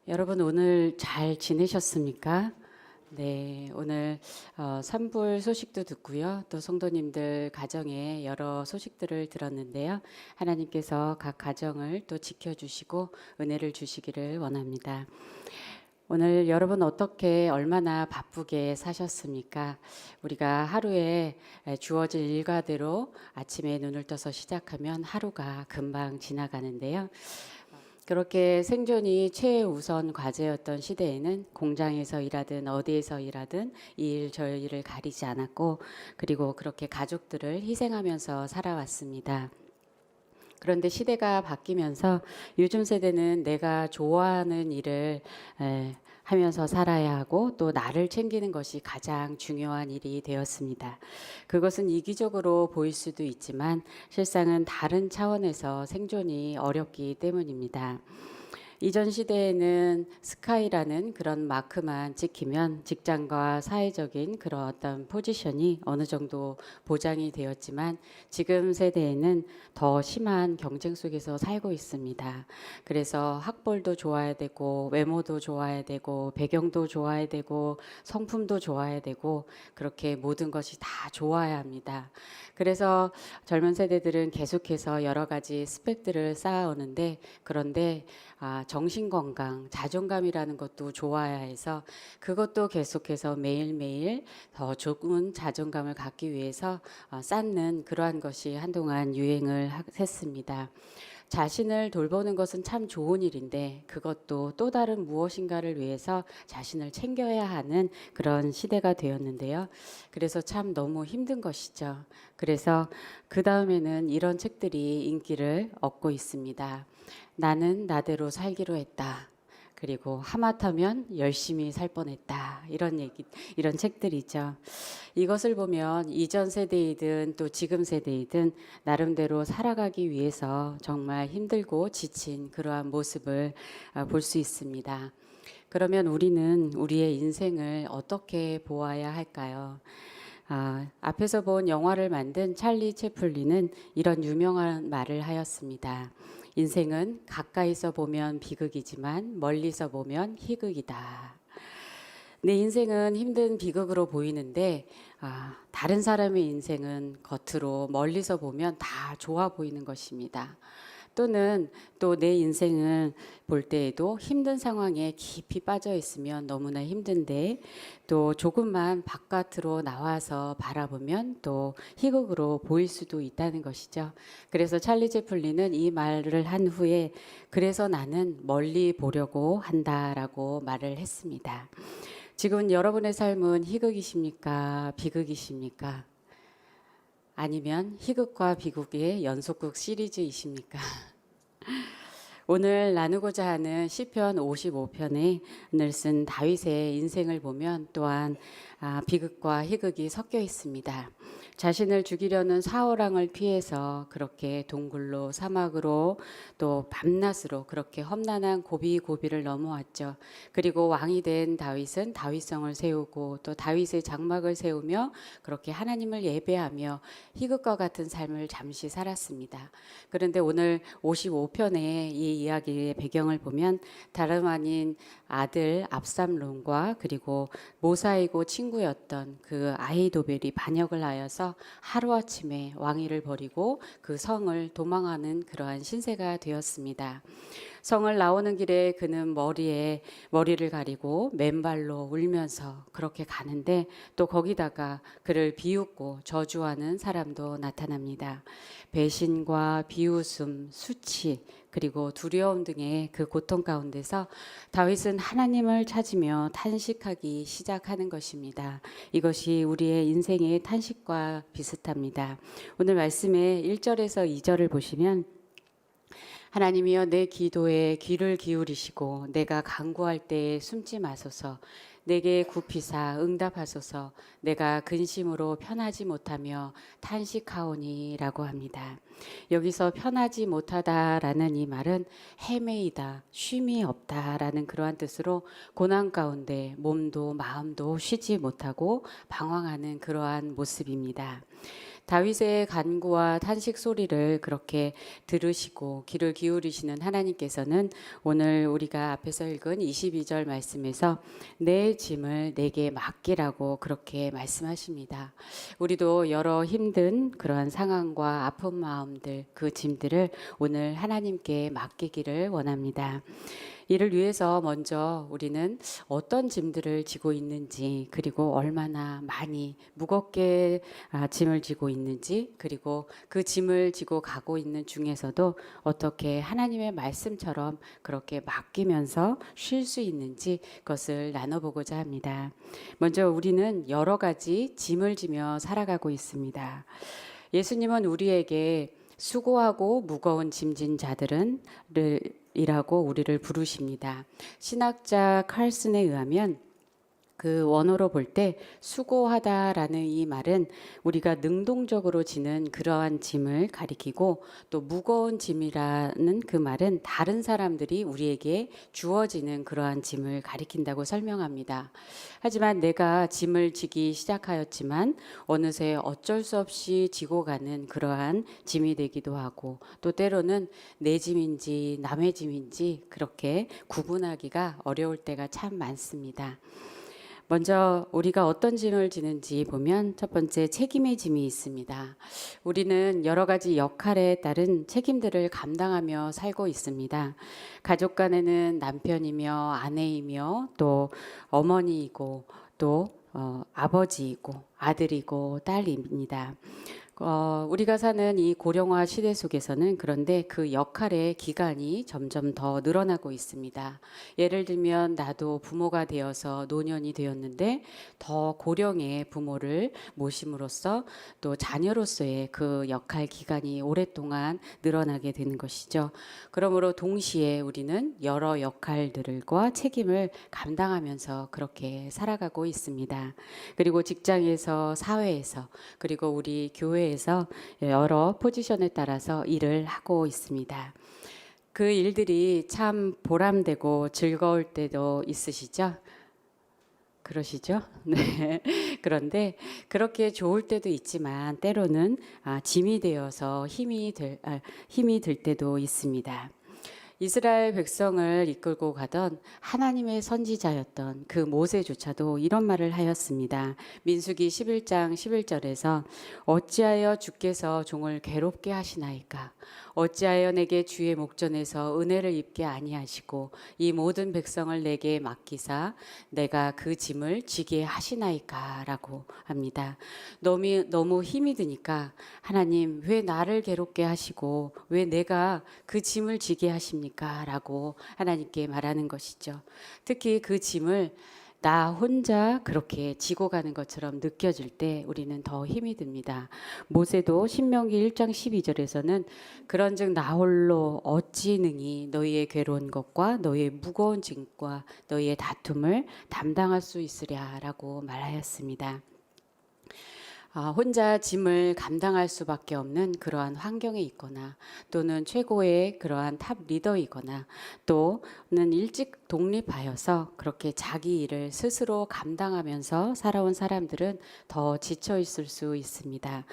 여러분 오늘 잘 지내셨습니까? 네, 오늘 산불 소식도 듣고요. 또 성도님들 가정에 여러 소식들을 들었는데요. 하나님께서 각 가정을 또 지켜주시고 은혜를 주시기를 원합니다. 오늘 여러분 어떻게 얼마나 바쁘게 사셨습니까? 우리가 하루에 주어질 일과대로 아침에 눈을 떠서 시작하면 하루가 금방 지나가는데요. 그렇게 생존이 최우선 과제였던 시대에는 공장에서 일하든 어디에서 일하든 이 일 저 일을 가리지 않았고, 그리고 그렇게 가족들을 희생하면서 살아왔습니다. 그런데 시대가 바뀌면서 요즘 세대는 내가 좋아하는 일을 하면서 살아야 하고 또 나를 챙기는 것이 가장 중요한 일이 되었습니다. 그것은 이기적으로 보일 수도 있지만 실상은 다른 차원에서 생존이 어렵기 때문입니다. 이전 시대에는 스카이라는 그런 마크만 찍히면 직장과 사회적인 그런 어떤 포지션이 어느 정도 보장이 되었지만 지금 세대에는 더 심한 경쟁 속에서 살고 있습니다. 그래서 학벌도 좋아야 되고 외모도 좋아야 되고 배경도 좋아야 되고 성품도 좋아야 되고 그렇게 모든 것이 다 좋아야 합니다. 그래서 젊은 세대들은 계속해서 여러 가지 스펙들을 쌓아오는데 그런데 정신건강, 자존감이라는 것도 좋아야 해서 그것도 계속해서 매일매일 더 좋은 자존감을 갖기 위해서 쌓는 그러한 것이 한동안 유행을 했습니다. 자신을 돌보는 것은 참 좋은 일인데 그것도 또 다른 무엇인가를 위해서 자신을 챙겨야 하는 그런 시대가 되었는데요. 그래서 참 너무 힘든 것이죠. 그래서 그 다음에는 이런 책들이 인기를 얻고 있습니다. 나는 나대로 살기로 했다. 그리고 하마터면 열심히 살 뻔했다. 이런 책들이죠. 이것을 보면 이전 세대이든 또 지금 세대이든 나름대로 살아가기 위해서 정말 힘들고 지친 그러한 모습을 볼 수 있습니다. 그러면 우리는 우리의 인생을 어떻게 보아야 할까요? 앞에서 본 영화를 만든 찰리 채플린은 이런 유명한 말을 하였습니다. 인생은 가까이서 보면 비극이지만 멀리서 보면 희극이다. 내 인생은 힘든 비극으로 보이는데 다른 사람의 인생은 겉으로 멀리서 보면 다 좋아 보이는 것입니다. 또는 또 내 인생을 볼 때에도 힘든 상황에 깊이 빠져 있으면 너무나 힘든데 또 조금만 바깥으로 나와서 바라보면 또 희극으로 보일 수도 있다는 것이죠. 그래서 찰리 채플린은 이 말을 한 후에 그래서 나는 멀리 보려고 한다라고 말을 했습니다. 지금 여러분의 삶은 희극이십니까? 비극이십니까? 아니면 희극과 비극의 연속극 시리즈이십니까? 오늘 나누고자 하는 시편 55편에 쓴 다윗의 인생을 보면 또한 비극과 희극이 섞여 있습니다. 자신을 죽이려는 사울왕을 피해서 그렇게 동굴로 사막으로 또 밤낮으로 그렇게 험난한 고비고비를 넘어왔죠. 그리고 왕이 된 다윗은 다윗성을 세우고 또 다윗의 장막을 세우며 그렇게 하나님을 예배하며 희극과 같은 삶을 잠시 살았습니다. 그런데 오늘 55편의 이 이야기의 배경을 보면 다름 아닌 아들 압살롬과 그리고 모사이고 친구였던 그 아히도벨이 반역을 하여서 하루아침에 왕위를 버리고 그 성을 도망하는 그러한 신세가 되었습니다. 성을 나오는 길에 그는 머리를 가리고 맨발로 울면서 그렇게 가는데 또 거기다가 그를 비웃고 저주하는 사람도 나타납니다. 배신과 비웃음, 수치 그리고 두려움 등의 그 고통 가운데서 다윗은 하나님을 찾으며 탄식하기 시작하는 것입니다. 이것이 우리의 인생의 탄식과 비슷합니다. 오늘 말씀의 1절에서 2절을 보시면 하나님이여 내 기도에 귀를 기울이시고 내가 간구할 때에 숨지 마소서. 내게 굽히사 응답하소서. 내가 근심으로 편하지 못하며 탄식하오니라고 합니다. 여기서 편하지 못하다라는 이 말은 헤매이다, 쉼이 없다라는 그러한 뜻으로 고난 가운데 몸도 마음도 쉬지 못하고 방황하는 그러한 모습입니다. 다윗의 간구와 탄식 소리를 그렇게 들으시고 귀를 기울이시는 하나님께서는 오늘 우리가 앞에서 읽은 22절 말씀에서 내 짐을 내게 맡기라고 그렇게 말씀하십니다. 우리도 여러 힘든 그러한 상황과 아픈 마음들, 그 짐들을 오늘 하나님께 맡기기를 원합니다. 이를 위해서 먼저 우리는 어떤 짐들을 지고 있는지, 그리고 얼마나 많이 무겁게 짐을 지고 있는지, 그리고 그 짐을 지고 가고 있는 중에서도 어떻게 하나님의 말씀처럼 그렇게 맡기면서 쉴 수 있는지 그것을 나눠보고자 합니다. 먼저 우리는 여러 가지 짐을 지며 살아가고 있습니다. 예수님은 우리에게 수고하고 무거운 짐진 자들은 이라고 우리를 부르십니다. 신학자 칼슨에 의하면 그 원어로 볼 때 수고하다라는 이 말은 우리가 능동적으로 지는 그러한 짐을 가리키고, 또 무거운 짐이라는 그 말은 다른 사람들이 우리에게 주어지는 그러한 짐을 가리킨다고 설명합니다. 하지만 내가 짐을 지기 시작하였지만 어느새 어쩔 수 없이 지고 가는 그러한 짐이 되기도 하고, 또 때로는 내 짐인지 남의 짐인지 그렇게 구분하기가 어려울 때가 참 많습니다. 먼저 우리가 어떤 짐을 지는지 보면 첫 번째, 책임의 짐이 있습니다. 우리는 여러 가지 역할에 따른 책임들을 감당하며 살고 있습니다. 가족 간에는 남편이며 아내이며 또 어머니이고 또 아버지이고 아들이고 딸입니다. 우리가 사는 이 고령화 시대 속에서는 그런데 그 역할의 기간이 점점 더 늘어나고 있습니다. 예를 들면 나도 부모가 되어서 노년이 되었는데 더 고령의 부모를 모심으로써 또 자녀로서의 그 역할 기간이 오랫동안 늘어나게 되는 것이죠. 그러므로 동시에 우리는 여러 역할들과 책임을 감당하면서 그렇게 살아가고 있습니다. 그리고 직장에서, 사회에서, 그리고 우리 교회에서 여러 포지션에 따라서 일을 하고 있습니다. 그 일들이 참 보람되고 즐거울 때도 있으시죠? 그러시죠? 네. 그런데 그렇게 좋을 때도 있지만 때로는 짐이 되어서 힘이 들 때도 있습니다. 이스라엘 백성을 이끌고 가던 하나님의 선지자였던 그 모세조차도 이런 말을 하였습니다. 민수기 11장 11절에서 어찌하여 주께서 종을 괴롭게 하시나이까? 어찌하여 내게 주의 목전에서 은혜를 입게 아니하시고 이 모든 백성을 내게 맡기사 내가 그 짐을 지게 하시나이까? 라고 합니다. 너무 힘이 드니까 하나님 왜 나를 괴롭게 하시고 왜 내가 그 짐을 지게 하십니까? 라고 하나님께 말하는 것이죠. 특히 그 짐을 나 혼자 그렇게 지고 가는 것처럼 느껴질 때 우리는 더 힘이 듭니다. 모세도 신명기 1장 12절에서는 그런즉 나 홀로 어찌 능히 너희의 괴로운 것과 너희의 무거운 짐과 너희의 다툼을 담당할 수 있으랴라고 말하였습니다. 혼자 짐을 감당할 수밖에 없는 그러한 환경에 있거나, 또는 최고의 그러한 탑 리더이거나, 또는 일찍 독립하여서 그렇게 자기 일을 스스로 감당하면서 살아온 사람들은 더 지쳐 있을 수 있습니다.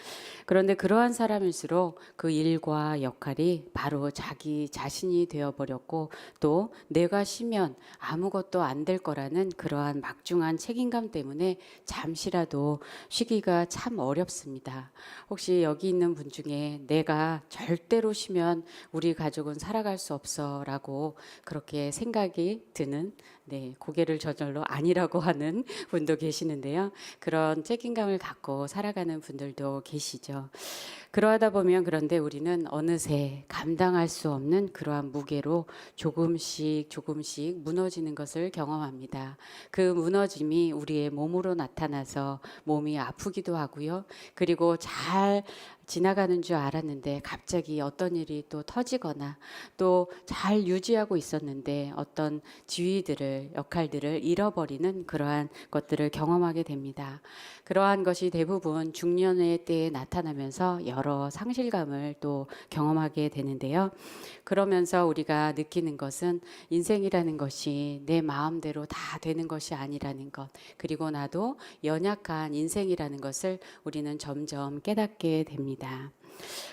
그런데 그러한 사람일수록 그 일과 역할이 바로 자기 자신이 되어버렸고, 또 내가 쉬면 아무것도 안 될 거라는 그러한 막중한 책임감 때문에 잠시라도 쉬기가 참 어렵습니다. 혹시 여기 있는 분 중에 내가 절대로 쉬면 우리 가족은 살아갈 수 없어 라고 그렇게 생각이 드는, 고개를 저절로 아니라고 하는 분도 계시는데요. 그런 책임감을 갖고 살아가는 분들도 계시죠. 그러하다 보면 그런데 우리는 어느새 감당할 수 없는 그러한 무게로 조금씩 무너지는 것을 경험합니다. 그 무너짐이 우리의 몸으로 나타나서 몸이 아프기도 하고요. 그리고 잘 지나가는 줄 알았는데 갑자기 어떤 일이 또 터지거나 또 잘 유지하고 있었는데 어떤 지위들을, 역할들을 잃어버리는 그러한 것들을 경험하게 됩니다. 그러한 것이 대부분 중년의 때에 나타나면서 여러 상실감을 또 경험하게 되는데요. 그러면서 우리가 느끼는 것은 인생이라는 것이 내 마음대로 다 되는 것이 아니라는 것, 그리고 나도 연약한 인생이라는 것을 우리는 점점 깨닫게 됩니다.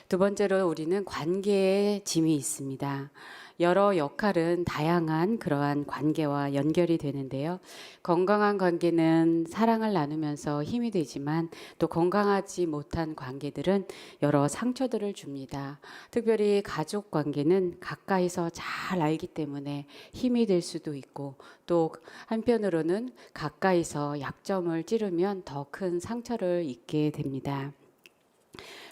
두 번째로 우리는 관계의 짐이 있습니다. 여러 역할은 다양한 그러한 관계와 연결이 되는데요. 건강한 관계는 사랑을 나누면서 힘이 되지만 또 건강하지 못한 관계들은 여러 상처들을 줍니다. 특별히 가족 관계는 가까이서 잘 알기 때문에 힘이 될 수도 있고 또 한편으로는 가까이서 약점을 찌르면 더 큰 상처를 입게 됩니다.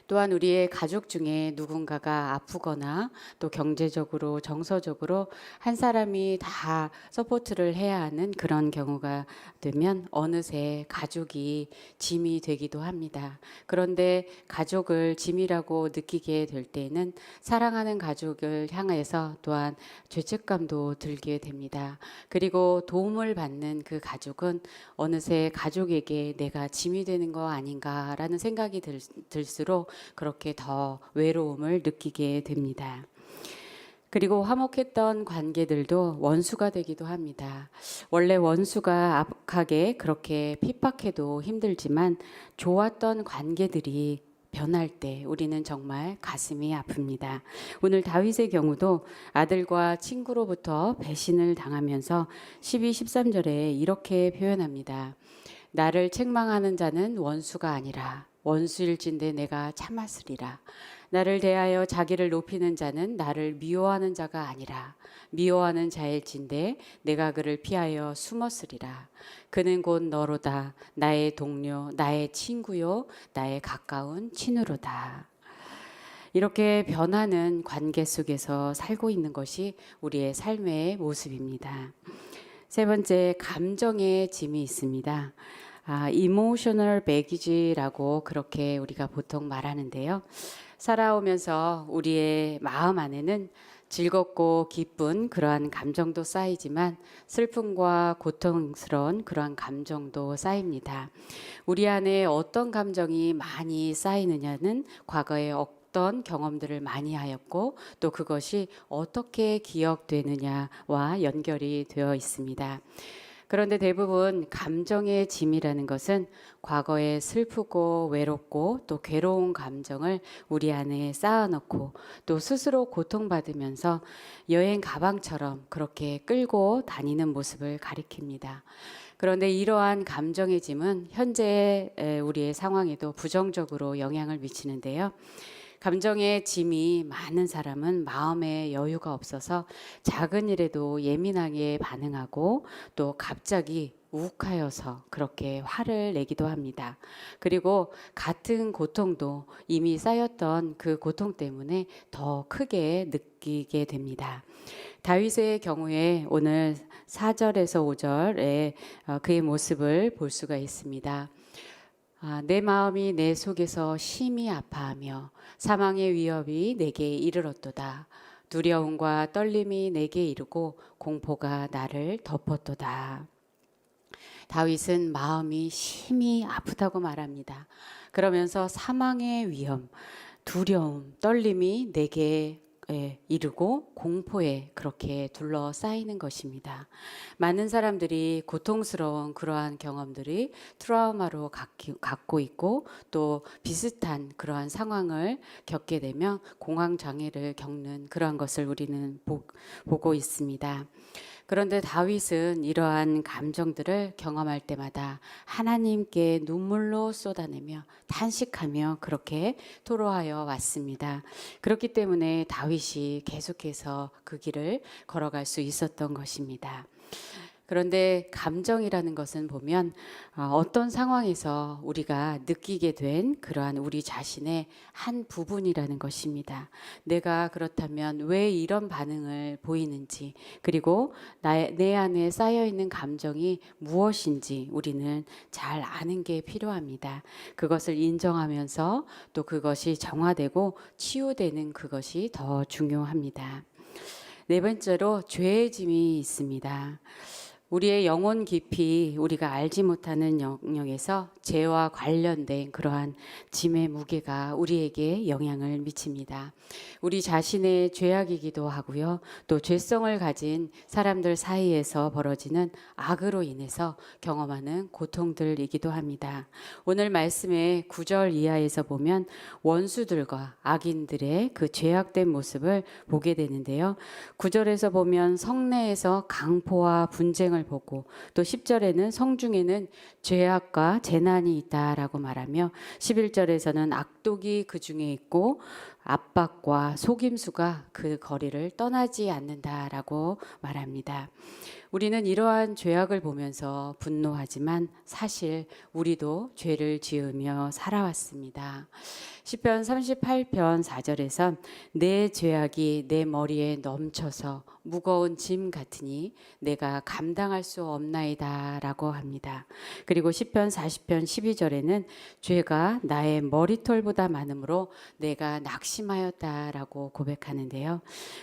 또한 우리의 가족 중에 누군가가 아프거나 또 경제적으로 정서적으로 한 사람이 다 서포트를 해야 하는 그런 경우가 되면 어느새 가족이 짐이 되기도 합니다. 그런데 가족을 짐이라고 느끼게 될 때는 사랑하는 가족을 향해서 또한 죄책감도 들게 됩니다. 그리고 도움을 받는 그 가족은 어느새 가족에게 내가 짐이 되는 거 아닌가라는 생각이 들수록 그렇게 더 외로움을 느끼게 됩니다. 그리고 화목했던 관계들도 원수가 되기도 합니다. 원래 원수가 악하게 그렇게 핍박해도 힘들지만 좋았던 관계들이 변할 때 우리는 정말 가슴이 아픕니다. 오늘 다윗의 경우도 아들과 친구로부터 배신을 당하면서 12, 13절에 이렇게 표현합니다. 나를 책망하는 자는 원수가 아니라 원수일진데 내가 참았으리라. 나를 대하여 자기를 높이는 자는 나를 미워하는 자가 아니라 미워하는 자일진데 내가 그를 피하여 숨었으리라. 그는 곧 너로다. 나의 동료, 나의 친구요, 나의 가까운 친으로다. 이렇게 변하는 관계 속에서 살고 있는 것이 우리의 삶의 모습입니다. 세 번째, 감정의 짐이 있습니다. 이모셔널 배기지라고 그렇게 우리가 보통 말하는데요. 살아오면서 우리의 마음 안에는 즐겁고 기쁜 그러한 감정도 쌓이지만 슬픔과 고통스러운 그러한 감정도 쌓입니다. 우리 안에 어떤 감정이 많이 쌓이느냐는 과거에 어떤 경험들을 많이 하였고 또 그것이 어떻게 기억되느냐와 연결이 되어 있습니다. 그런데 대부분 감정의 짐이라는 것은 과거에 슬프고 외롭고 또 괴로운 감정을 우리 안에 쌓아놓고 또 스스로 고통받으면서 여행 가방처럼 그렇게 끌고 다니는 모습을 가리킵니다. 그런데 이러한 감정의 짐은 현재 우리의 상황에도 부정적으로 영향을 미치는데요. 감정의 짐이 많은 사람은 마음에 여유가 없어서 작은 일에도 예민하게 반응하고 또 갑자기 욱하여서 그렇게 화를 내기도 합니다. 그리고 같은 고통도 이미 쌓였던 그 고통 때문에 더 크게 느끼게 됩니다. 다윗의 경우에 오늘 4절에서 5절에 그의 모습을 볼 수가 있습니다. 내 마음이 내 속에서 심히 아파하며 사망의 위협이 내게 이르렀도다. 두려움과 떨림이 내게 이르고 공포가 나를 덮었도다. 다윗은 마음이 심히 아프다고 말합니다. 그러면서 사망의 위험, 두려움, 떨림이 내게 이르고 공포에 그렇게 둘러싸이는 것입니다. 많은 사람들이 고통스러운 그러한 경험들이 트라우마로 갖고 있고 또 비슷한 그러한 상황을 겪게 되면 공황장애를 겪는 그러한 것을 우리는 보고 있습니다. 그런데 다윗은 이러한 감정들을 경험할 때마다 하나님께 눈물로 쏟아내며 탄식하며 그렇게 토로하여 왔습니다. 그렇기 때문에 다윗이 계속해서 그 길을 걸어갈 수 있었던 것입니다. 그런데 감정이라는 것은 보면 어떤 상황에서 우리가 느끼게 된 그러한 우리 자신의 한 부분이라는 것입니다. 내가 그렇다면 왜 이런 반응을 보이는지, 그리고 내 안에 쌓여 있는 감정이 무엇인지 우리는 잘 아는 게 필요합니다. 그것을 인정하면서 또 그것이 정화되고 치유되는 그것이 더 중요합니다. 네 번째로 죄의 짐이 있습니다. 우리의 영혼 깊이 우리가 알지 못하는 영역에서 죄와 관련된 그러한 짐의 무게가 우리에게 영향을 미칩니다. 우리 자신의 죄악이기도 하고요. 또 죄성을 가진 사람들 사이에서 벌어지는 악으로 인해서 경험하는 고통들이기도 합니다. 오늘 말씀의 9절 이하에서 보면 원수들과 악인들의 그 죄악된 모습을 보게 되는데요. 9절에서 보면 성내에서 강포와 분쟁을 보고, 또 10절에는 성중에는 죄악과 재난이 있다라고 말하며 11절에서는 악독이 그 중에 있고 압박과 속임수가 그 거리를 떠나지 않는다라고 말합니다. 우리는 이러한 죄악을 보면서 분노하지만 사실 우리도 죄를 지으며 살아왔습니다. 시편 38편 4절에서 내 죄악이 내 머리에 넘쳐서 무거운 짐 같으니 내가 감당할 수 없나이다 라고 합니다. 그리고 시편 40편 12절에는 죄가 나의 머리털보다 많으므로 내가 낙심하였다 라고 고백하는데요.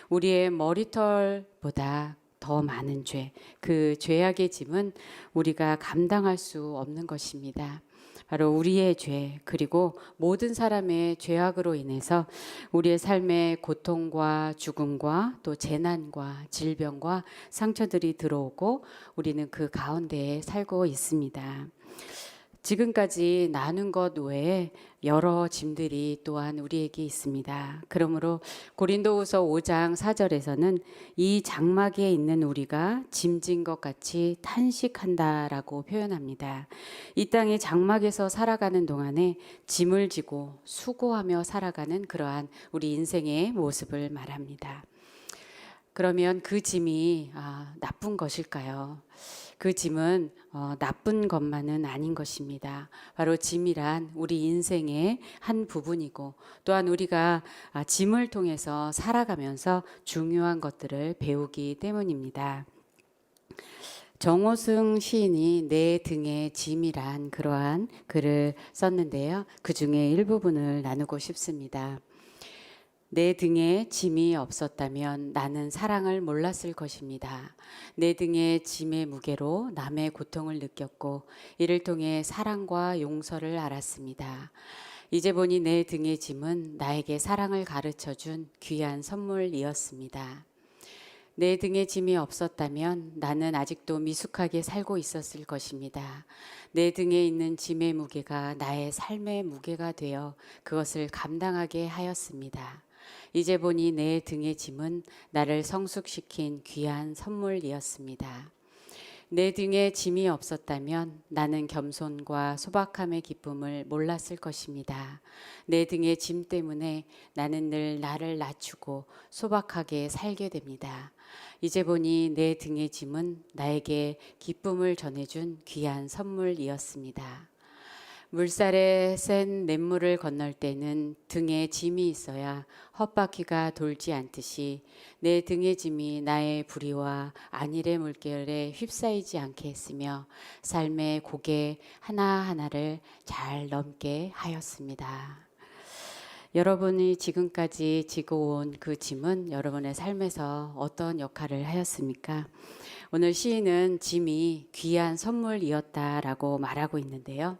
우리의 머리털보다 더 많은 죄, 그 죄악의 짐은 우리가 감당할 수 없는 것입니다. 바로 우리의 죄, 그리고 모든 사람의 죄악으로 인해서 우리의 삶에 고통과 죽음과 또 재난과 질병과 상처들이 들어오고 우리는 그 가운데에 살고 있습니다. 지금까지 나눈 것 외에 여러 짐들이 또한 우리에게 있습니다. 그러므로 고린도후서 5장 4절에서는 이 장막에 있는 우리가 짐진 것 같이 탄식한다라고 표현합니다. 이 땅의 장막에서 살아가는 동안에 짐을 지고 수고하며 살아가는 그러한 우리 인생의 모습을 말합니다. 그러면 그 짐이 나쁜 것일까요? 그 짐은 나쁜 것만은 아닌 것입니다. 바로 짐이란 우리 인생의 한 부분이고, 또한 우리가 짐을 통해서 살아가면서 중요한 것들을 배우기 때문입니다. 정호승 시인이 내 등에 짐이란 그러한 글을 썼는데요. 그 중에 일부분을 나누고 싶습니다. 내 등에 짐이 없었다면 나는 사랑을 몰랐을 것입니다. 내 등에 짐의 무게로 남의 고통을 느꼈고 이를 통해 사랑과 용서를 알았습니다. 이제 보니 내 등의 짐은 나에게 사랑을 가르쳐준 귀한 선물이었습니다. 내 등에 짐이 없었다면 나는 아직도 미숙하게 살고 있었을 것입니다. 내 등에 있는 짐의 무게가 나의 삶의 무게가 되어 그것을 감당하게 하였습니다. 이제 보니 내 등의 짐은 나를 성숙시킨 귀한 선물이었습니다. 내 등에 짐이 없었다면 나는 겸손과 소박함의 기쁨을 몰랐을 것입니다. 내 등의 짐 때문에 나는 늘 나를 낮추고 소박하게 살게 됩니다. 이제 보니 내 등의 짐은 나에게 기쁨을 전해준 귀한 선물이었습니다. 물살에 센 냇물을 건널 때는 등에 짐이 있어야 헛바퀴가 돌지 않듯이 내 등의 짐이 나의 불의와 안일의 물결에 휩싸이지 않게 했으며 삶의 고개 하나하나를 잘 넘게 하였습니다. 여러분이 지금까지 지고 온 그 짐은 여러분의 삶에서 어떤 역할을 하였습니까? 오늘 시인은 짐이 귀한 선물이었다라고 말하고 있는데요.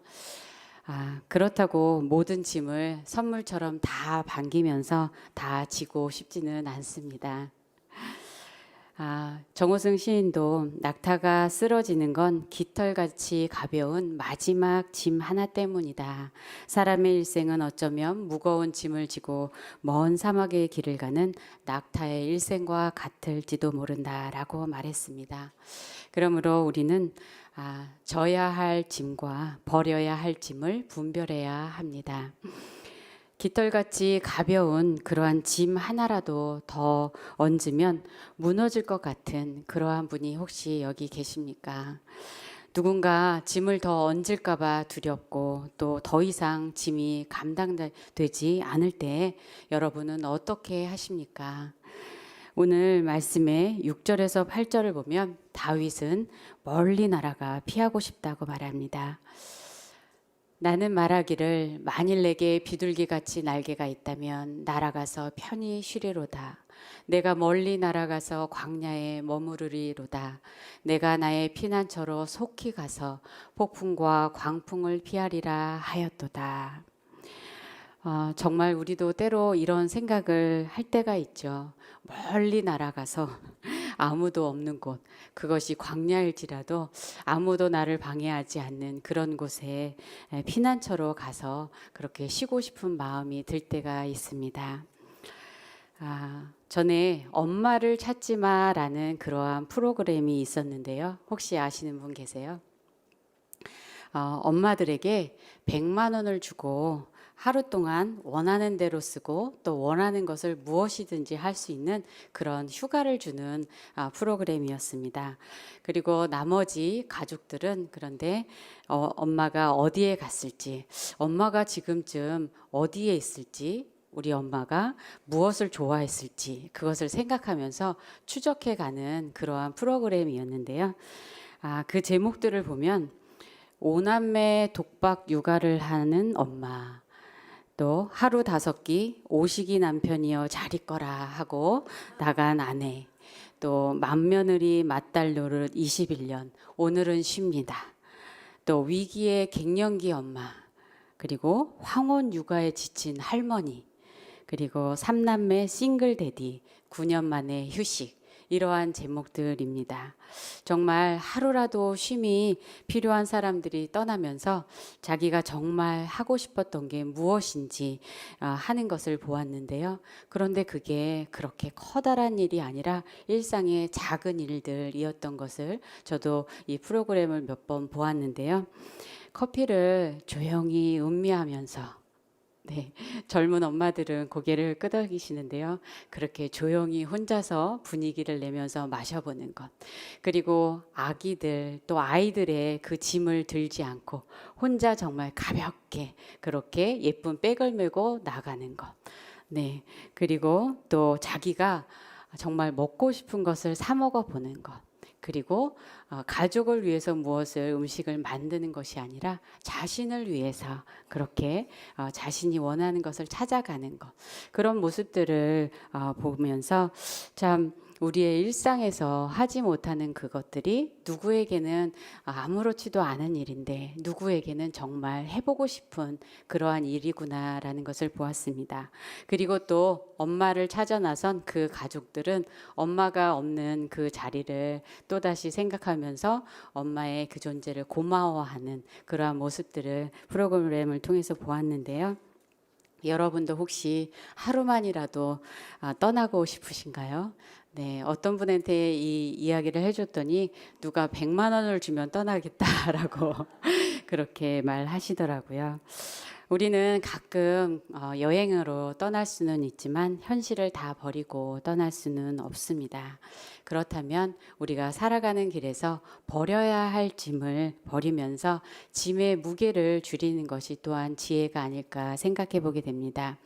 그렇다고 모든 짐을 선물처럼 다 반기면서 다 지고 싶지는 않습니다. 정호승 시인도 낙타가 쓰러지는 건 깃털같이 가벼운 마지막 짐 하나 때문이다. 사람의 일생은 어쩌면 무거운 짐을 지고 먼 사막의 길을 가는 낙타의 일생과 같을지도 모른다라고 말했습니다. 그러므로 우리는 져야 할 짐과 버려야 할 짐을 분별해야 합니다. 깃털같이 가벼운 그러한 짐 하나라도 더 얹으면 무너질 것 같은 그러한 분이 혹시 여기 계십니까? 누군가 짐을 더 얹을까봐 두렵고 또 더 이상 짐이 감당되지 않을 때 여러분은 어떻게 하십니까? 오늘 말씀의 6절에서 8절을 보면 다윗은 멀리 날아가 피하고 싶다고 말합니다. 나는 말하기를 만일 내게 비둘기같이 날개가 있다면 날아가서 편히 쉬리로다. 내가 멀리 날아가서 광야에 머무르리로다. 내가 나의 피난처로 속히 가서 폭풍과 광풍을 피하리라 하였도다. 정말 우리도 때로 이런 생각을 할 때가 있죠. 멀리 날아가서 아무도 없는 곳, 그것이 광야일지라도 아무도 나를 방해하지 않는 그런 곳에 피난처로 가서 그렇게 쉬고 싶은 마음이 들 때가 있습니다. 전에 엄마를 찾지 마라는 그러한 프로그램이 있었는데요. 혹시 아시는 분 계세요? 엄마들에게 100만 원을 주고 하루 동안 원하는 대로 쓰고 또 원하는 것을 무엇이든지 할 수 있는 그런 휴가를 주는 프로그램이었습니다. 그리고 나머지 가족들은 그런데 엄마가 어디에 갔을지, 엄마가 지금쯤 어디에 있을지, 우리 엄마가 무엇을 좋아했을지 그것을 생각하면서 추적해가는 그러한 프로그램이었는데요. 그 제목들을 보면 오남매 독박 육아를 하는 엄마, 또 하루 5끼 오식이 남편이여 잘 있거라 하고 나간 아내, 또 맏며느리 맏딸 노릇 21년 오늘은 쉽니다. 또 위기의 갱년기 엄마, 그리고 황혼 육아에 지친 할머니, 그리고 3남매 싱글 데디 9년 만에 휴식, 이러한 제목들입니다. 정말 하루라도 쉼이 필요한 사람들이 떠나면서 자기가 정말 하고 싶었던 게 무엇인지 하는 것을 보았는데요. 그런데 그게 그렇게 커다란 일이 아니라 일상의 작은 일들이었던 것을 저도 이 프로그램을 몇 번 보았는데요. 커피를 조용히 음미하면서 젊은 엄마들은 고개를 끄덕이시는데요. 그렇게 조용히 혼자서 분위기를 내면서 마셔보는 것. 그리고 아기들 또 아이들의 그 짐을 들지 않고 혼자 정말 가볍게 그렇게 예쁜 백을 메고 나가는 것. 그리고 또 자기가 정말 먹고 싶은 것을 사 먹어 보는 것. 그리고 가족을 위해서 무엇을 음식을 만드는 것이 아니라 자신을 위해서 그렇게 자신이 원하는 것을 찾아가는 것, 그런 모습들을 보면서 참 우리의 일상에서 하지 못하는 그것들이 누구에게는 아무렇지도 않은 일인데 누구에게는 정말 해보고 싶은 그러한 일이구나라는 것을 보았습니다. 그리고 또 엄마를 찾아 나선 그 가족들은 엄마가 없는 그 자리를 또다시 생각하면서 엄마의 그 존재를 고마워하는 그러한 모습들을 프로그램을 통해서 보았는데요. 여러분도 혹시 하루만이라도 떠나고 싶으신가요? 어떤 분한테 이 이야기를 해줬더니 누가 100만 원을 주면 떠나겠다라고 그렇게 말하시더라고요. 우리는 가끔 여행으로 떠날 수는 있지만 현실을 다 버리고 떠날 수는 없습니다. 그렇다면 우리가 살아가는 길에서 버려야 할 짐을 버리면서 짐의 무게를 줄이는 것이 또한 지혜가 아닐까 생각해 보게 됩니다.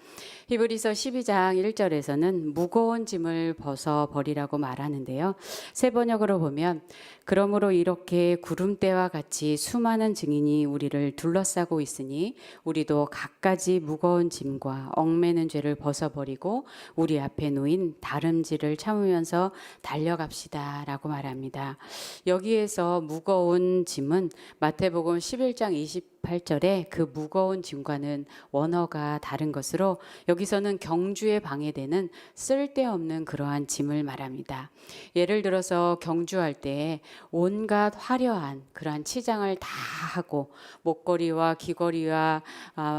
히브리서 12장 1절에서는 무거운 짐을 벗어 버리라고 말하는데요. 새 번역으로 보면 그러므로 이렇게 구름대와 같이 수많은 증인이 우리를 둘러싸고 있으니 우리도 갖가지 무거운 짐과 얽매는 죄를 벗어버리고 우리 앞에 놓인 다름질을 참으면서 달려갑시다 라고 말합니다. 여기에서 무거운 짐은 마태복음 11장 28절에 그 무거운 짐과는 원어가 다른 것으로 여기서는 경주에 방해되는 쓸데없는 그러한 짐을 말합니다. 예를 들어서 경주할 때 온갖 화려한 그러한 치장을 다 하고 목걸이와 귀걸이와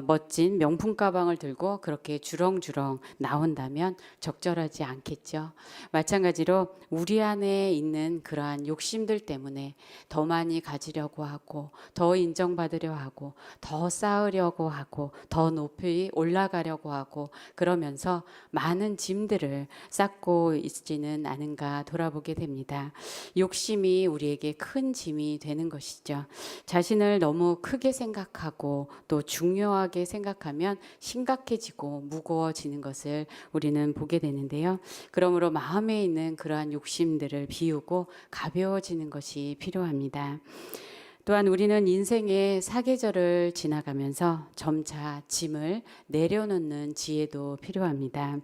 멋진 명품 가방을 들고 그렇게 주렁주렁 나온다면 적절하지 않겠죠. 마찬가지로 우리 안에 있는 그러한 욕심들 때문에 더 많이 가지려고 하고 더 인정받으려 하고 하고 더 쌓으려고 하고 더 높이 올라가려고 하고 그러면서 많은 짐들을 쌓고 있지는 않은가 돌아보게 됩니다. 욕심이 우리에게 큰 짐이 되는 것이죠. 자신을 너무 크게 생각하고 또 중요하게 생각하면 심각해지고 무거워지는 것을 우리는 보게 되는데요. 그러므로 마음에 있는 그러한 욕심들을 비우고 가벼워지는 것이 필요합니다. 또한 우리는 인생의 사계절을 지나가면서 점차 짐을 내려놓는 지혜도 필요합니다.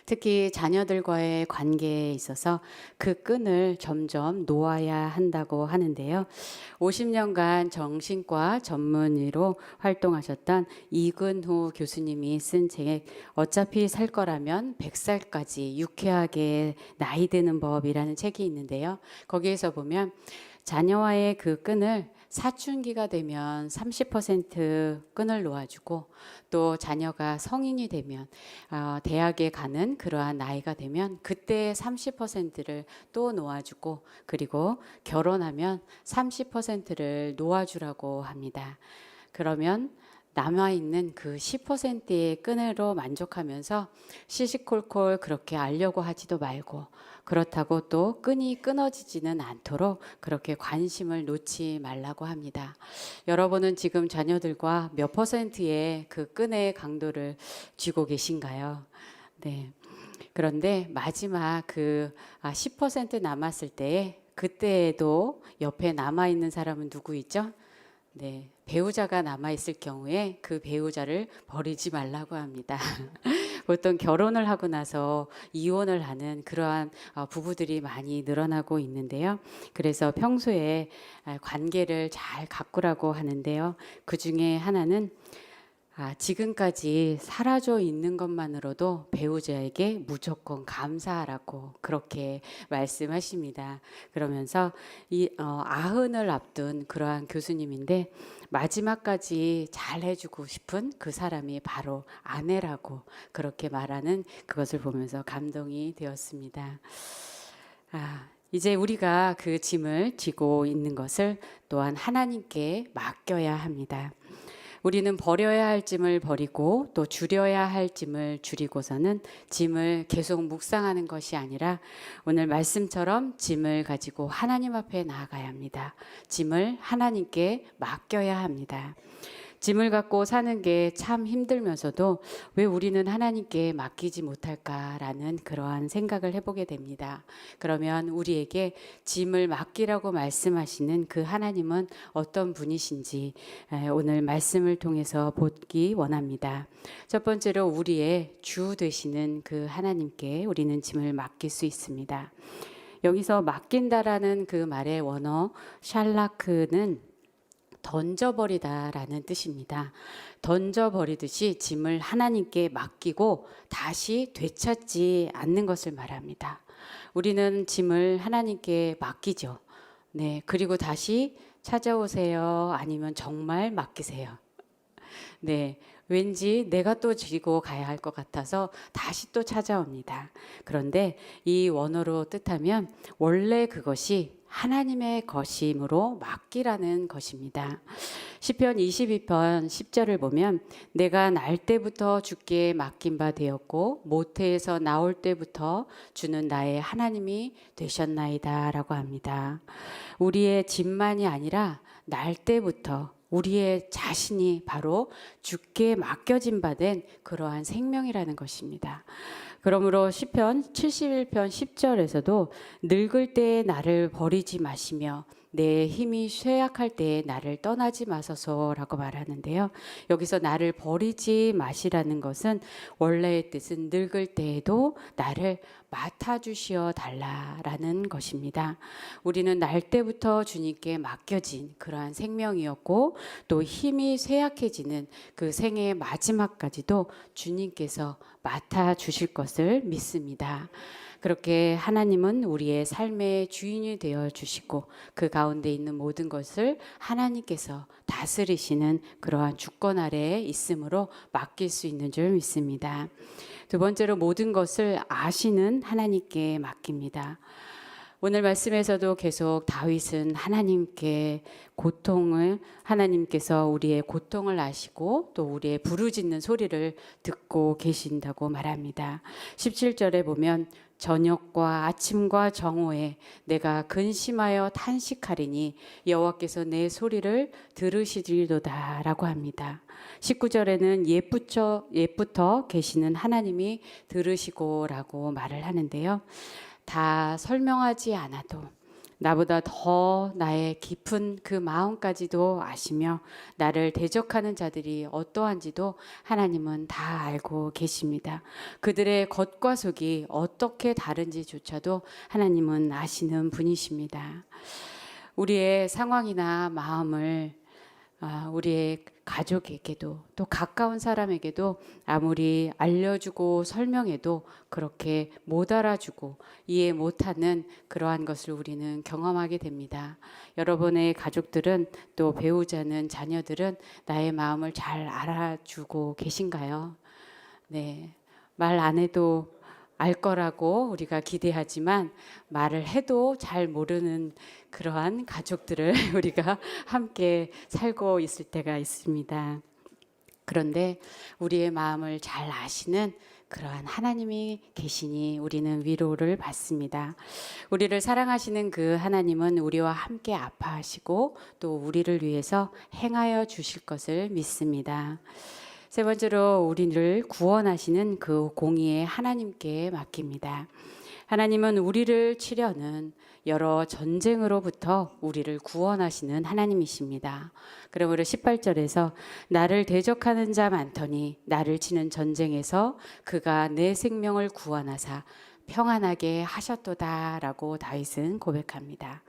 특히 자녀들과의 관계에 있어서 그 끈을 점점 놓아야 한다고 하는데요. 50년간 정신과 전문의로 활동하셨던 이근후 교수님이 쓴 책 어차피 살 거라면 100살까지 유쾌하게 나이 드는 법이라는 책이 있는데요. 거기에서 보면 자녀와의 그 끈을 사춘기가 되면 30% 끈을 놓아주고 또 자녀가 성인이 되면 대학에 가는 그러한 나이가 되면 그때 30%를 또 놓아주고 그리고 결혼하면 30%를 놓아주라고 합니다. 그러면 남아있는 그 10%의 끈으로 만족하면서 시시콜콜 그렇게 알려고 하지도 말고 그렇다고 또 끈이 끊어지지는 않도록 그렇게 관심을 놓지 말라고 합니다. 여러분은 지금 자녀들과 몇 %의 그 끈의 강도를 쥐고 계신가요? 네. 그런데 마지막 그 10% 남았을 때에 그때에도 옆에 남아있는 사람은 누구 있죠? 네, 배우자가 남아있을 경우에 그 배우자를 버리지 말라고 합니다. 보통 결혼을 하고 나서 이혼을 하는 그러한 부부들이 많이 늘어나고 있는데요. 그래서 평소에 관계를 잘 가꾸라고 하는데요. 그 중에 하나는 지금까지 살아줘 있는 것만으로도 배우자에게 무조건 감사하라고 그렇게 말씀하십니다. 그러면서 이 아흔을 앞둔 그러한 교수님인데 마지막까지 잘 해주고 싶은 그 사람이 바로 아내라고 그렇게 말하는 그것을 보면서 감동이 되었습니다. 이제 우리가 그 짐을 지고 있는 것을 또한 하나님께 맡겨야 합니다. 우리는 버려야 할 짐을 버리고 또 줄여야 할 짐을 줄이고서는 짐을 계속 묵상하는 것이 아니라 오늘 말씀처럼 짐을 가지고 하나님 앞에 나아가야 합니다. 짐을 하나님께 맡겨야 합니다. 짐을 갖고 사는 게 참 힘들면서도 왜 우리는 하나님께 맡기지 못할까라는 그러한 생각을 해보게 됩니다. 그러면 우리에게 짐을 맡기라고 말씀하시는 그 하나님은 어떤 분이신지 오늘 말씀을 통해서 보기 원합니다. 첫 번째로 우리의 주 되시는 그 하나님께 우리는 짐을 맡길 수 있습니다. 여기서 맡긴다라는 그 말의 원어 샬라크는 던져버리다라는 뜻입니다. 던져버리듯이 짐을 하나님께 맡기고 다시 되찾지 않는 것을 말합니다. 우리는 짐을 하나님께 맡기죠. 네, 그리고 다시 찾아오세요. 아니면 정말 맡기세요. 네, 왠지 내가 또 지고 가야 할 것 같아서 다시 또 찾아옵니다. 그런데 이 원어로 뜻하면 원래 그것이 하나님의 것임으로 맡기라는 것입니다. 시편 22편 10절을 보면 내가 날 때부터 주께 맡긴 바 되었고 모태에서 나올 때부터 주는 나의 하나님이 되셨나이다 라고 합니다. 우리의 짐만이 아니라 날 때부터 우리의 자신이 바로 주께 맡겨진 바 된 그러한 생명이라는 것입니다. 그러므로 시편 71편 10절에서도 늙을 때에 나를 버리지 마시며 내 힘이 쇠약할 때에 나를 떠나지 마소서라고 말하는데요. 여기서 나를 버리지 마시라는 것은 원래의 뜻은 늙을 때에도 나를 맡아주시어 달라라는 것입니다. 우리는 날 때부터 주님께 맡겨진 그러한 생명이었고 또 힘이 쇠약해지는 그 생애의 마지막까지도 주님께서 맡아주실 것을 믿습니다. 그렇게 하나님은 우리의 삶의 주인이 되어 주시고 그 가운데 있는 모든 것을 하나님께서 다스리시는 그러한 주권 아래에 있으므로 맡길 수 있는 줄 믿습니다. 두 번째로 모든 것을 아시는 하나님께 맡깁니다. 오늘 말씀에서도 계속 다윗은 하나님께 고통을 하나님께서 우리의 고통을 아시고 또 우리의 부르짖는 소리를 듣고 계신다고 말합니다. 17절에 보면 저녁과 아침과 정오에 내가 근심하여 탄식하리니 여호와께서 내 소리를 들으시리로다라고 합니다. 19절에는 옛부터 계시는 하나님이 들으시고라고 말을 하는데요. 다 설명하지 않아도 나보다 더 나의 깊은 그 마음까지도 아시며 나를 대적하는 자들이 어떠한지도 하나님은 다 알고 계십니다. 그들의 겉과 속이 어떻게 다른지조차도 하나님은 아시는 분이십니다. 우리의 상황이나 마음을 우리의 가족에게도 또 가까운 사람에게도 아무리 알려주고 설명해도 그렇게 못 알아주고 이해 못하는 그러한 것을 우리는 경험하게 됩니다. 여러분의 가족들은 또 배우자는 자녀들은 나의 마음을 잘 알아주고 계신가요? 네, 말 안 해도 알 거라고 우리가 기대하지만 말을 해도 잘 모르는 그러한 가족들을 우리가 함께 살고 있을 때가 있습니다. 그런데 우리의 마음을 잘 아시는 그러한 하나님이 계시니 우리는 위로를 받습니다. 우리를 사랑하시는 그 하나님은 우리와 함께 아파하시고 또 우리를 위해서 행하여 주실 것을 믿습니다. 세 번째로 우리를 구원하시는 그 공의의 하나님께 맡깁니다. 하나님은 우리를 치려는 여러 전쟁으로부터 우리를 구원하시는 하나님이십니다. 그러므로 18절에서 나를 대적하는 자 많더니 나를 치는 전쟁에서 그가 내 생명을 구원하사 평안하게 하셨도다라고 다윗은 고백합니다.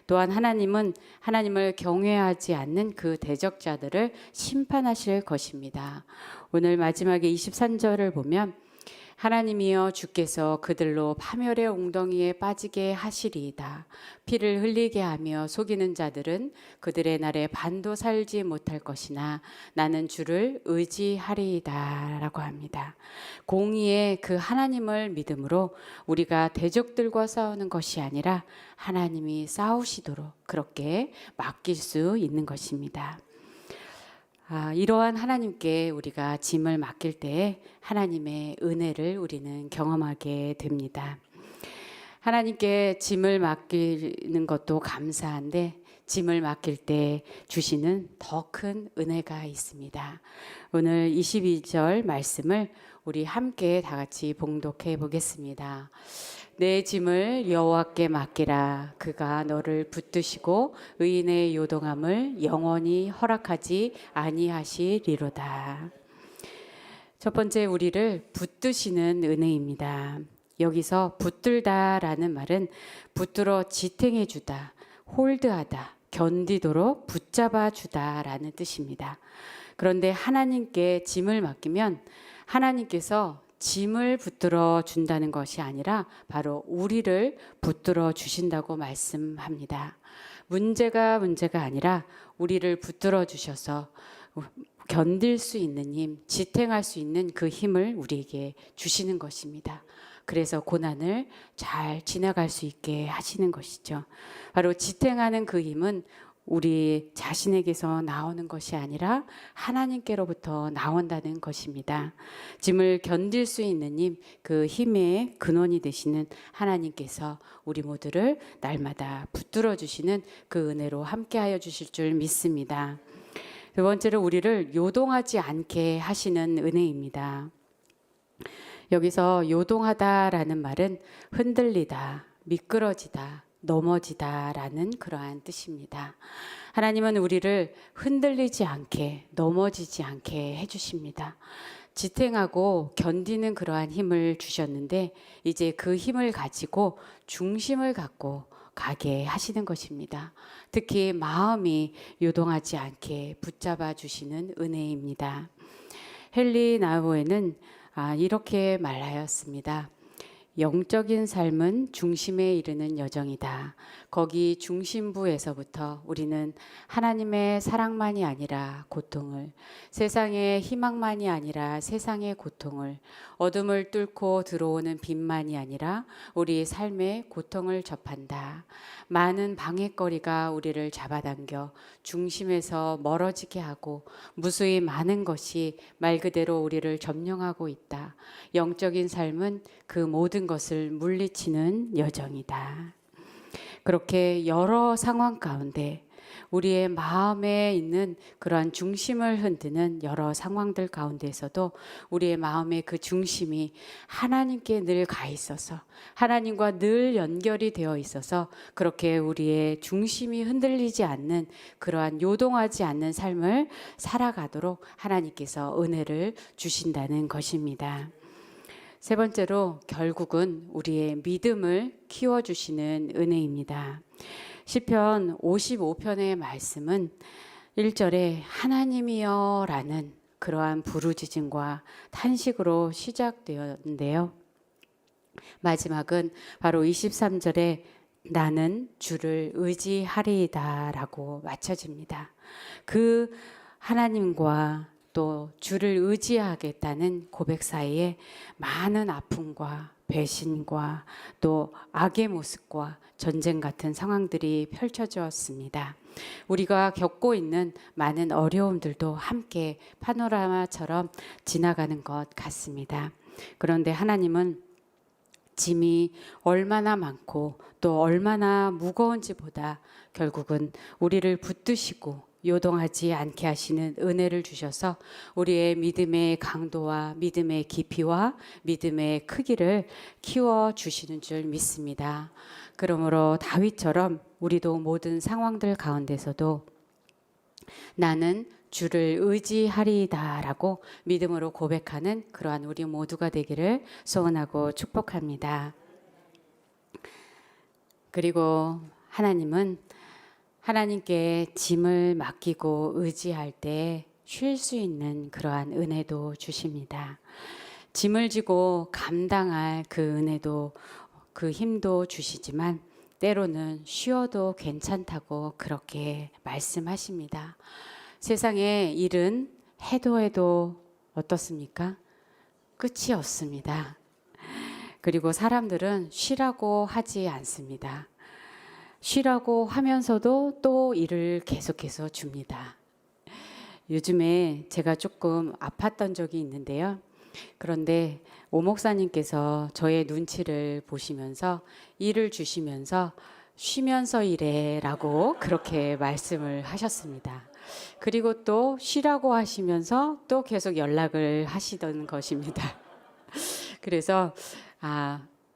또한 하나님은 하나님을 경외하지 않는 그 대적자들을 심판하실 것입니다. 오늘 마지막에 23절을 보면 하나님이여 주께서 그들로 파멸의 웅덩이에 빠지게 하시리이다. 피를 흘리게 하며 속이는 자들은 그들의 날에 반도 살지 못할 것이나 나는 주를 의지하리이다 라고 합니다. 공의의 그 하나님을 믿음으로 우리가 대적들과 싸우는 것이 아니라 하나님이 싸우시도록 그렇게 맡길 수 있는 것입니다. 이러한 하나님께 우리가 짐을 맡길 때 하나님의 은혜를 우리는 경험하게 됩니다. 하나님께 짐을 맡기는 것도 감사한데 짐을 맡길 때 주시는 더 큰 은혜가 있습니다. 오늘 22절 말씀을 우리 함께 다 같이 봉독해 보겠습니다. 내 짐을 여호와께 맡기라. 그가 너를 붙드시고 의인의 요동함을 영원히 허락하지 아니하시리로다. 첫 번째, 우리를 붙드시는 은혜입니다. 여기서 붙들다라는 말은 붙들어 지탱해 주다, 홀드하다, 견디도록 붙잡아 주다라는 뜻입니다. 그런데 하나님께 짐을 맡기면 하나님께서 짐을 붙들어 준다는 것이 아니라 바로 우리를 붙들어 주신다고 말씀합니다. 문제가 아니라 우리를 붙들어 주셔서 견딜 수 있는 힘, 지탱할 수 있는 그 힘을 우리에게 주시는 것입니다. 그래서 고난을 잘 지나갈 수 있게 하시는 것이죠. 바로 지탱하는 그 힘은 우리 자신에게서 나오는 것이 아니라 하나님께로부터 나온다는 것입니다. 짐을 견딜 수 있는 힘, 그 힘의 근원이 되시는 하나님께서 우리 모두를 날마다 붙들어 주시는 그 은혜로 함께하여 주실 줄 믿습니다. 두 번째로 우리를 요동하지 않게 하시는 은혜입니다. 여기서 요동하다라는 말은 흔들리다, 미끄러지다, 넘어지다라는 그러한 뜻입니다. 하나님은 우리를 흔들리지 않게, 넘어지지 않게 해주십니다. 지탱하고 견디는 그러한 힘을 주셨는데 이제 그 힘을 가지고 중심을 갖고 가게 하시는 것입니다. 특히 마음이 요동하지 않게 붙잡아 주시는 은혜입니다. 헨리 나우에는 이렇게 말하였습니다. 영적인 삶은 중심에 이르는 여정이다. 거기 중심부에서부터 우리는 하나님의 사랑만이 아니라 고통을, 세상의 희망만이 아니라 세상의 고통을, 어둠을 뚫고 들어오는 빛만이 아니라 우리 삶의 고통을 접한다. 많은 방해거리가 우리를 잡아당겨 중심에서 멀어지게 하고 무수히 많은 것이 말 그대로 우리를 점령하고 있다. 영적인 삶은 그 모든 것을 물리치는 여정이다. 그렇게 여러 상황 가운데 우리의 마음에 있는 그러한 중심을 흔드는 여러 상황들 가운데에서도 우리의 마음의 그 중심이 하나님께 늘 가 있어서 하나님과 늘 연결이 되어 있어서 그렇게 우리의 중심이 흔들리지 않는 그러한 요동하지 않는 삶을 살아가도록 하나님께서 은혜를 주신다는 것입니다. 세 번째로 결국은 우리의 믿음을 키워주시는 은혜입니다. 시편 55편의 말씀은 1절에 하나님이여 라는 그러한 부르짖음과 탄식으로 시작되었는데요. 마지막은 바로 23절에 나는 주를 의지하리이다 라고 마쳐집니다. 그 하나님과 또 주를 의지하겠다는 고백 사이에 많은 아픔과 배신과 또 악의 모습과 전쟁 같은 상황들이 펼쳐졌습니다. 우리가 겪고 있는 많은 어려움들도 함께 파노라마처럼 지나가는 것 같습니다. 그런데 하나님은 짐이 얼마나 많고 또 얼마나 무거운지보다 결국은 우리를 붙드시고 요동하지 않게 하시는 은혜를 주셔서 우리의 믿음의 강도와 믿음의 깊이와 믿음의 크기를 키워주시는 줄 믿습니다. 그러므로 다윗처럼 우리도 모든 상황들 가운데서도 나는 주를 의지하리이다 라고 믿음으로 고백하는 그러한 우리 모두가 되기를 소원하고 축복합니다. 그리고 하나님은 하나님께 짐을 맡기고 의지할 때 쉴 수 있는 그러한 은혜도 주십니다. 짐을 지고 감당할 그 은혜도 그 힘도 주시지만 때로는 쉬어도 괜찮다고 그렇게 말씀하십니다. 세상의 일은 해도 어떻습니까? 끝이 없습니다. 그리고 사람들은 쉬라고 하지 않습니다. 쉬라고 하면서도 또 일을 계속해서 줍니다. 요즘에 제가 조금 아팠던 적이 있는데요. 그런데 오 목사님께서 저의 눈치를 보시면서 일을 주시면서 쉬면서 일해라고 그렇게 말씀을 하셨습니다. 그리고 또 쉬라고 하시면서 또 계속 연락을 하시던 것입니다. 그래서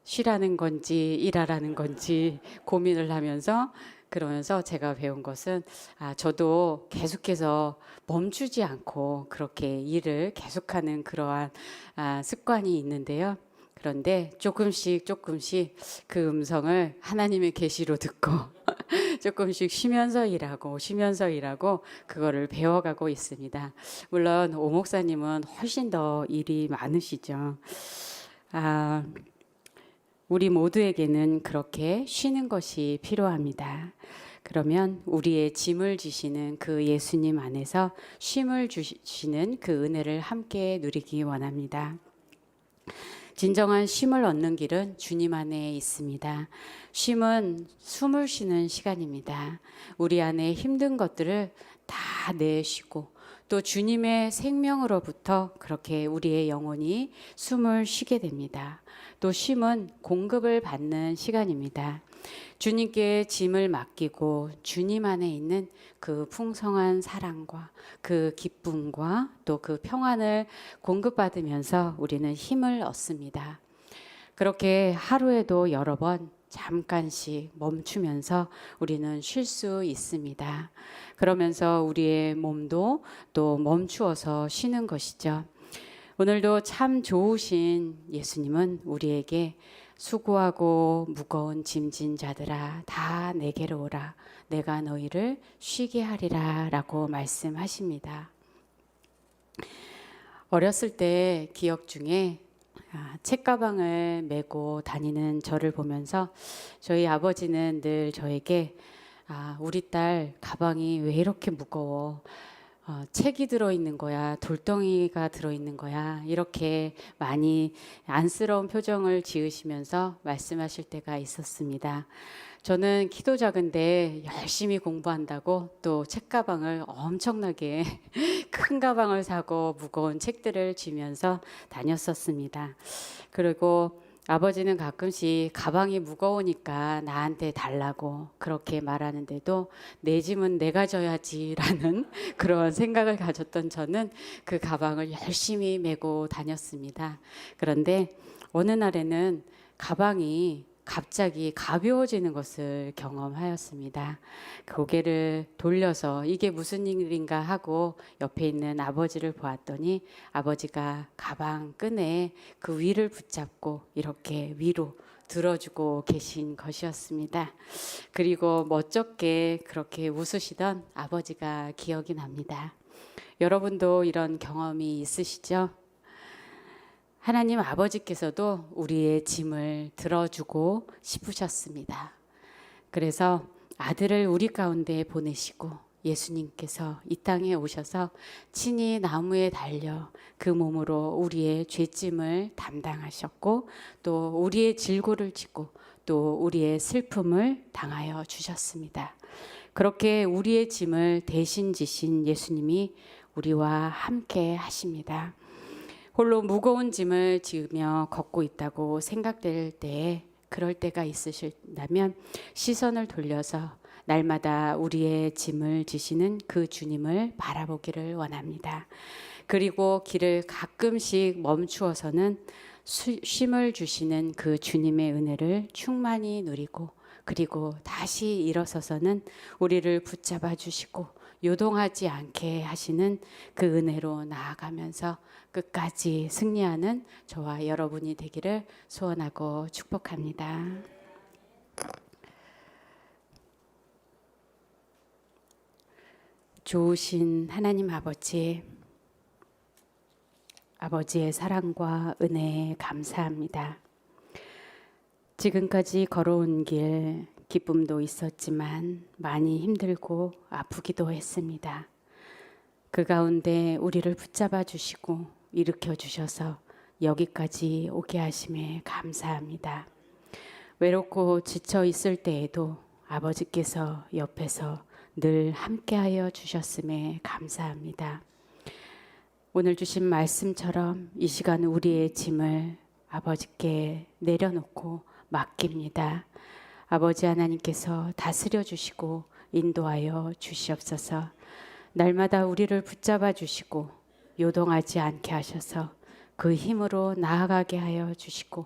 쉬라는 건지 일하라는 건지 고민을 하면서 그러면서 제가 배운 것은 저도 계속해서 멈추지 않고 그렇게 일을 계속하는 그러한 습관이 있는데요. 그런데 조금씩 그 음성을 하나님의 계시로 듣고 조금씩 쉬면서 일하고 그거를 배워가고 있습니다. 물론 오 목사님은 훨씬 더 일이 많으시죠. 우리 모두에게는 그렇게 쉬는 것이 필요합니다. 그러면 우리의 짐을 지시는 그 예수님 안에서 쉼을 주시는 그 은혜를 함께 누리기 원합니다. 진정한 쉼을 얻는 길은 주님 안에 있습니다. 쉼은 숨을 쉬는 시간입니다. 우리 안에 힘든 것들을 다 내쉬고 또 주님의 생명으로부터 그렇게 우리의 영혼이 숨을 쉬게 됩니다. 또 쉼은 공급을 받는 시간입니다. 주님께 짐을 맡기고 주님 안에 있는 그 풍성한 사랑과 그 기쁨과 또 그 평안을 공급받으면서 우리는 힘을 얻습니다. 그렇게 하루에도 여러 번 잠깐씩 멈추면서 우리는 쉴 수 있습니다. 그러면서 우리의 몸도 또 멈추어서 쉬는 것이죠. 오늘도 참 좋으신 예수님은 우리에게 수고하고 무거운 짐진 자들아 다 내게로 오라 내가 너희를 쉬게 하리라 라고 말씀하십니다. 어렸을 때 기억 중에 책가방을 메고 다니는 저를 보면서 저희 아버지는 늘 저에게 우리 딸 가방이 왜 이렇게 무거워? 책이 들어있는 거야, 돌덩이가 들어있는 거야, 이렇게 많이 안쓰러운 표정을 지으시면서 말씀하실 때가 있었습니다. 저는 키도 작은데 열심히 공부한다고 또 책가방을 엄청나게 큰 가방을 사고 무거운 책들을 쥐면서 다녔었습니다. 그리고 아버지는 가끔씩 가방이 무거우니까 나한테 달라고 그렇게 말하는데도 내 짐은 내가 져야지라는 그런 생각을 가졌던 저는 그 가방을 열심히 메고 다녔습니다. 그런데 어느 날에는 가방이 갑자기 가벼워지는 것을 경험하였습니다. 고개를 돌려서 이게 무슨 일인가 하고 옆에 있는 아버지를 보았더니 아버지가 가방 끈에 그 위를 붙잡고 이렇게 위로 들어주고 계신 것이었습니다. 그리고 멋쩍게 그렇게 웃으시던 아버지가 기억이 납니다. 여러분도 이런 경험이 있으시죠? 하나님 아버지께서도 우리의 짐을 들어주고 싶으셨습니다. 그래서 아들을 우리 가운데 보내시고 예수님께서 이 땅에 오셔서 친히 나무에 달려 그 몸으로 우리의 죄짐을 담당하셨고 또 우리의 질고를 지고 또 우리의 슬픔을 당하여 주셨습니다. 그렇게 우리의 짐을 대신 지신 예수님이 우리와 함께 하십니다. 홀로 무거운 짐을 지으며 걷고 있다고 생각될 때에 그럴 때가 있으신다면 시선을 돌려서 날마다 우리의 짐을 지시는 그 주님을 바라보기를 원합니다. 그리고 길을 가끔씩 멈추어서는 쉼을 주시는 그 주님의 은혜를 충만히 누리고 그리고 다시 일어서서는 우리를 붙잡아 주시고 요동하지 않게 하시는 그 은혜로 나아가면서 끝까지 승리하는 저와 여러분이 되기를 소원하고 축복합니다. 좋으신 하나님 아버지, 아버지의 사랑과 은혜에 감사합니다. 지금까지 걸어온 길 기쁨도 있었지만 많이 힘들고 아프기도 했습니다. 그 가운데 우리를 붙잡아 주시고 일으켜 주셔서 여기까지 오게 하심에 감사합니다. 외롭고 지쳐 있을 때에도 아버지께서 옆에서 늘 함께하여 주셨음에 감사합니다. 오늘 주신 말씀처럼 이 시간 우리의 짐을 아버지께 내려놓고 맡깁니다. 아버지 하나님께서 다스려 주시고 인도하여 주시옵소서. 날마다 우리를 붙잡아 주시고 요동하지 않게 하셔서 그 힘으로 나아가게 하여 주시고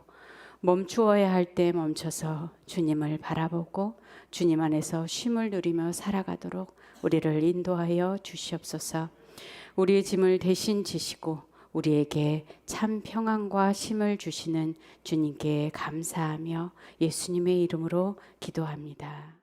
멈추어야 할 때 멈춰서 주님을 바라보고 주님 안에서 쉼을 누리며 살아가도록 우리를 인도하여 주시옵소서. 우리의 짐을 대신 지시고 우리에게 참 평안과 쉼을 주시는 주님께 감사하며 예수님의 이름으로 기도합니다.